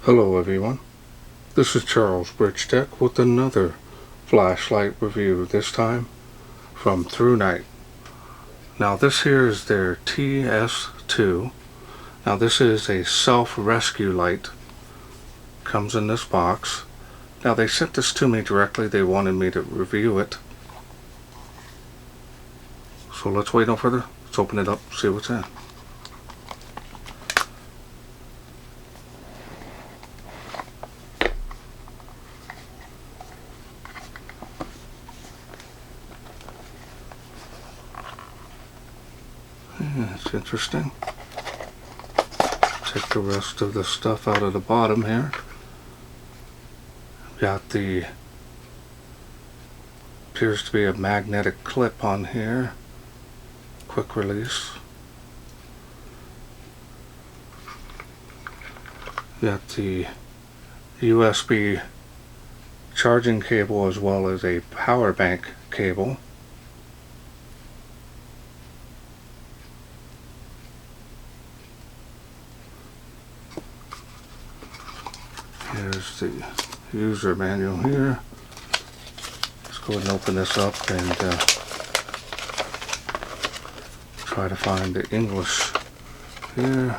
Hello everyone, this is Charles BridgTec with another flashlight review, this time from ThruNite. Now this here is their TS2. Now this is a self-rescue light. Comes in this box. Now they sent this to me directly, they wanted me to review it. So let's wait no further, let's open it up, see what's in. It's interesting. Take the rest of the stuff out of the bottom here. Got the, appears to be a magnetic clip on here. Quick release. Got the USB charging cable as well as a power bank cable. Here's the user manual here. Let's go ahead and open this up and try to find the English here.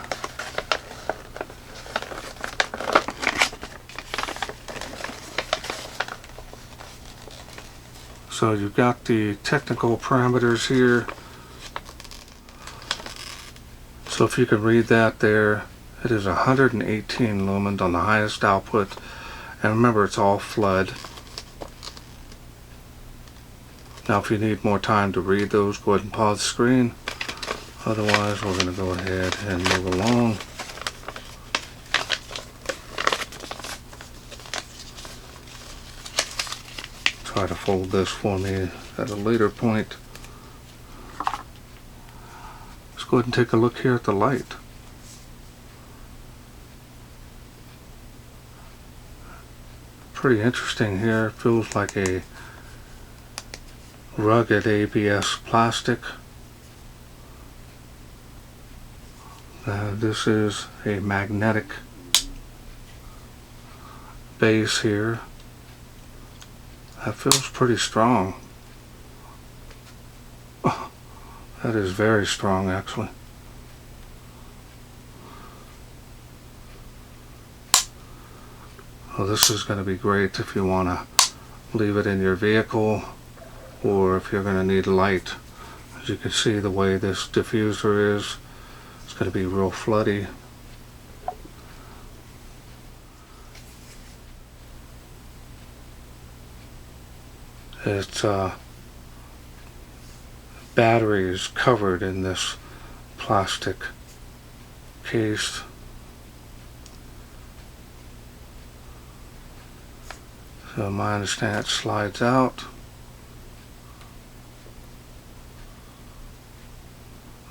So you've got the technical parameters here. So if you can read that there, it is 118 lumens on the highest output, and remember it's all flood. Now if you need more time to read those, go ahead and pause the screen. Otherwise we're going to go ahead and move along. Try to fold this for me at a later point. Let's go ahead and take a look here at the light. Pretty interesting here. It feels like a rugged ABS plastic. This is a magnetic base here. That feels pretty strong. Oh, that is very strong actually. Well, this is going to be great if you want to leave it in your vehicle or if you're going to need light. As you can see, the way this diffuser is, it's going to be real floody. Its battery is covered in this plastic case. So my understanding, it slides out.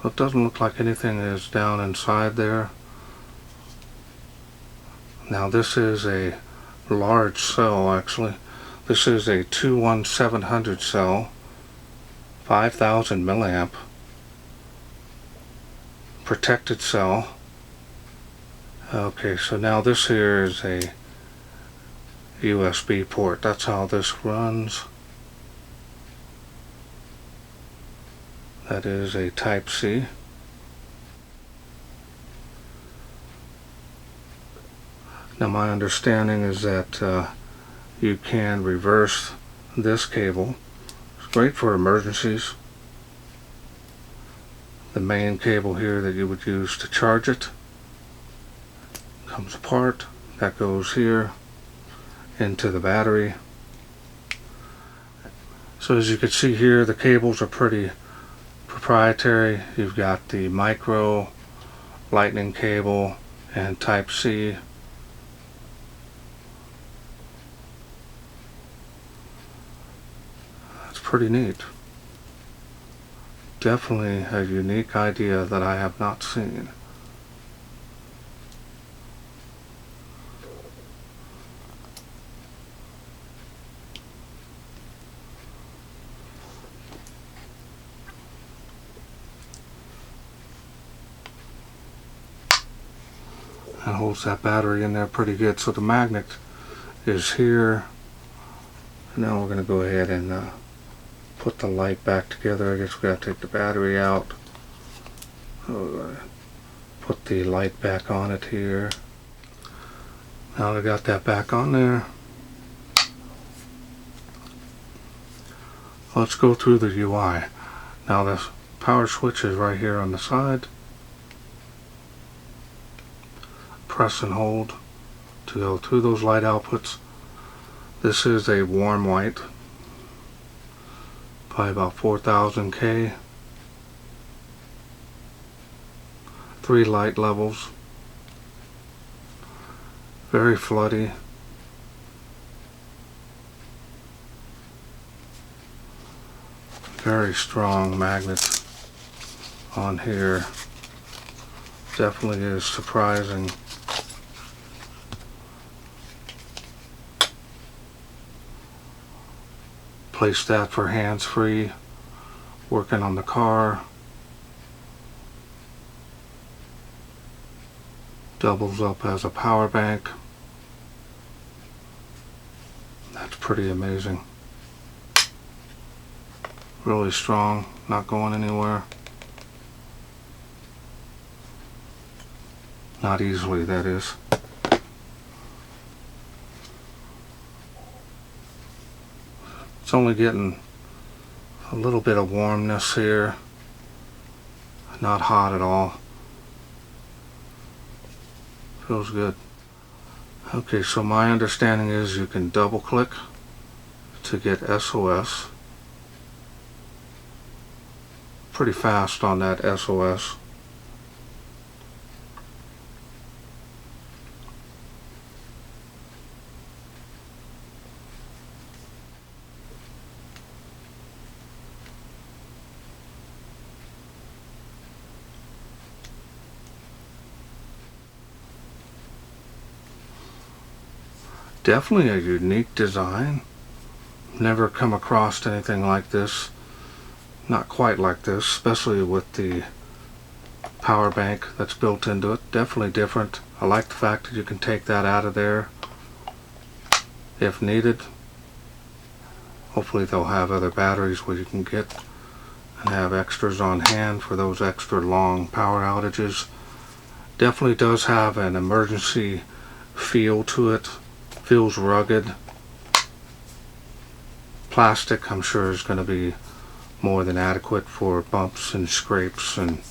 It doesn't look like anything is down inside there. Now this is a large cell actually. This is a 21700 cell, 5000 milliamp, protected cell. Okay, so now this here is a USB port. That's how this runs. That is a Type C. Now my understanding is that you can reverse this cable. It's great for emergencies. The main cable here that you would use to charge it comes apart. That goes here into the battery. So as you can see here, the cables are pretty proprietary. You've got the micro, lightning cable, and Type C. That's pretty neat. Definitely a unique idea that I have not seen. That holds that battery in there pretty good. So the magnet is here. Now we're going to go ahead and put the light back together. I guess we got to take the battery out. Put the light back on it here. Now I got that back on there. Let's go through the UI. Now this power switch is right here on the side. Press and hold to go through those light outputs. This is a warm white, probably about 4000 K. 3 light levels. Very floody. Very strong magnet on here. Definitely is surprising. Place that for hands-free, working on the car. Doubles up as a power bank. That's pretty amazing. Really strong, not going anywhere. Not easily, that is. It's only getting a little bit of warmness here. Not hot at all. Feels good. Okay, so my understanding is you can double click to get SOS. Pretty fast on that SOS. Definitely a unique design. Never come across anything like this. Not quite like this, especially with the power bank that's built into it. Definitely different. I like the fact that you can take that out of there if needed. Hopefully they'll have other batteries where you can get and have extras on hand for those extra long power outages. Definitely does have an emergency feel to it. Feels rugged. Plastic, I'm sure, is going to be more than adequate for bumps and scrapes, and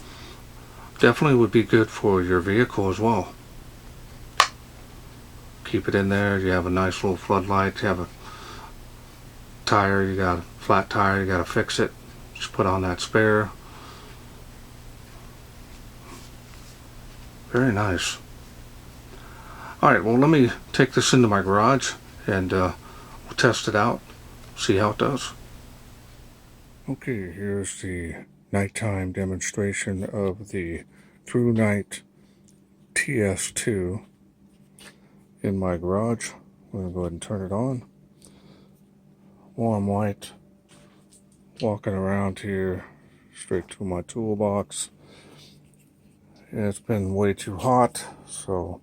definitely would be good for your vehicle as well. Keep it in there. You have a nice little floodlight. You have a tire, you got a flat tire, you got to fix it. Just put on that spare. Very nice. Alright, well, let me take this into my garage and we'll test it out, see how it does. Okay, here's the nighttime demonstration of the ThruNite TS2 in my garage. I'm going to go ahead and turn it on. Warm white. Walking around here straight to my toolbox. And it's been way too hot, so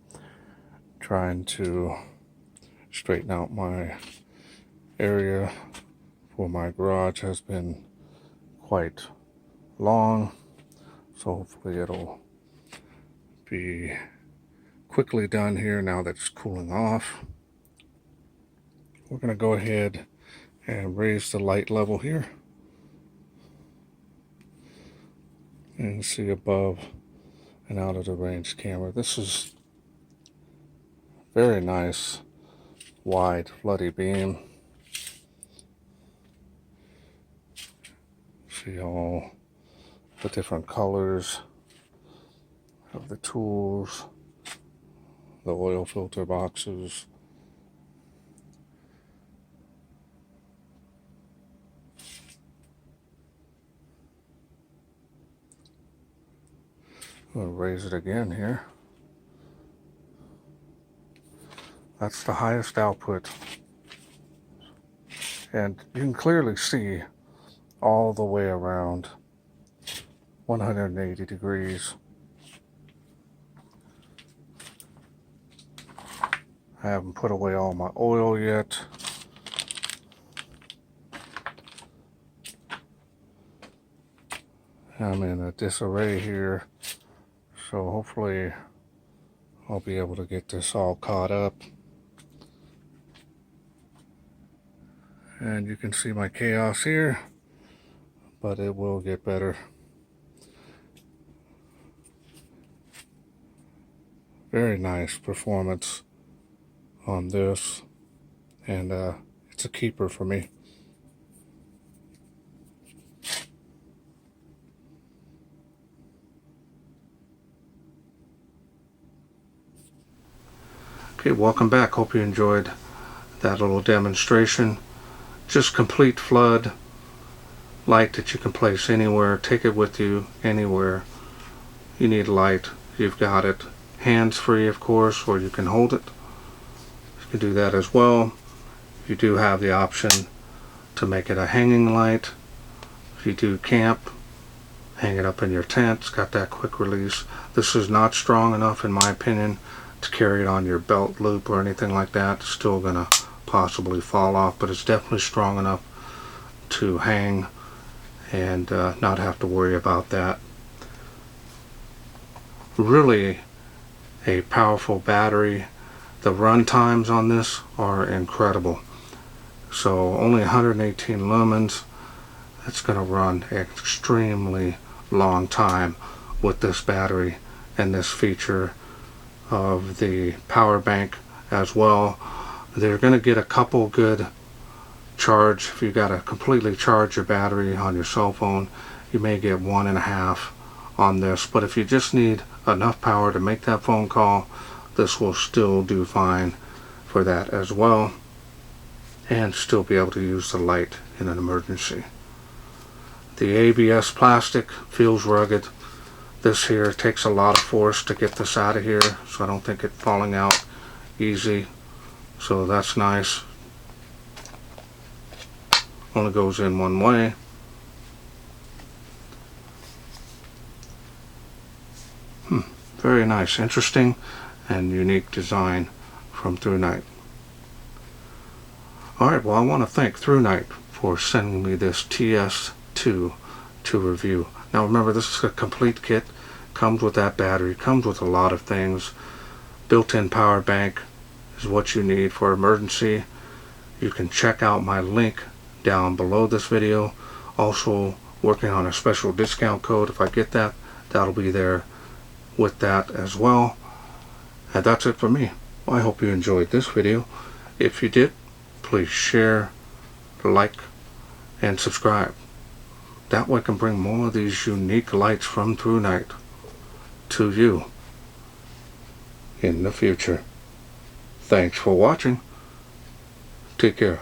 trying to straighten out my area for my garage has been quite long, so hopefully it'll be quickly done here now that it's cooling off. We're going to go ahead and raise the light level here and see above and out of the range camera. This is very nice wide floody beam. See all the different colors of the tools, the oil filter boxes. I'm going to raise it again here. That's the highest output. And you can clearly see all the way around 180 degrees. I haven't put away all my oil yet. I'm in a disarray here, so hopefully I'll be able to get this all caught up. And you can see my chaos here, but it will get better. Very nice performance on this, and it's a keeper for me. Okay, welcome back. Hope you enjoyed that little demonstration. Just complete flood light that you can place anywhere. Take it with you anywhere you need light. You've got it. Hands free, of course, or you can hold it. You can do that as well. You do have the option to make it a hanging light. If you do camp, hang it up in your tent. It's got that quick release. This is not strong enough, in my opinion, to carry it on your belt loop or anything like that. It's still gonna possibly fall off, but it's definitely strong enough to hang and not have to worry about that. Really a powerful battery. The run times on this are incredible. So only 118 lumens. It's going to run an extremely long time with this battery and this feature of the power bank as well. They're going to get a couple good charge. If you got to completely charge your battery on your cell phone, you may get 1.5 on this, but if you just need enough power to make that phone call, this will still do fine for that as well, and still be able to use the light in an emergency. The ABS plastic feels rugged. This here takes a lot of force to get this out of here, so I don't think it falling out easy, so that's nice. Only goes in one way. Very nice, interesting, and unique design from ThruNite. Alright, well, I want to thank ThruNite for sending me this TS2 to review. Now remember, this is a complete kit. Comes with that battery, comes with a lot of things. Built-in power bank is what you need for emergency. You can check out my link down below this video. Also working on a special discount code. If I get that, that'll be there with that as well. And that's it for me. Well, I hope you enjoyed this video. If you did, please share, like, and subscribe. That way I can bring more of these unique lights from ThruNite to you in the future. Thanks for watching. Take care.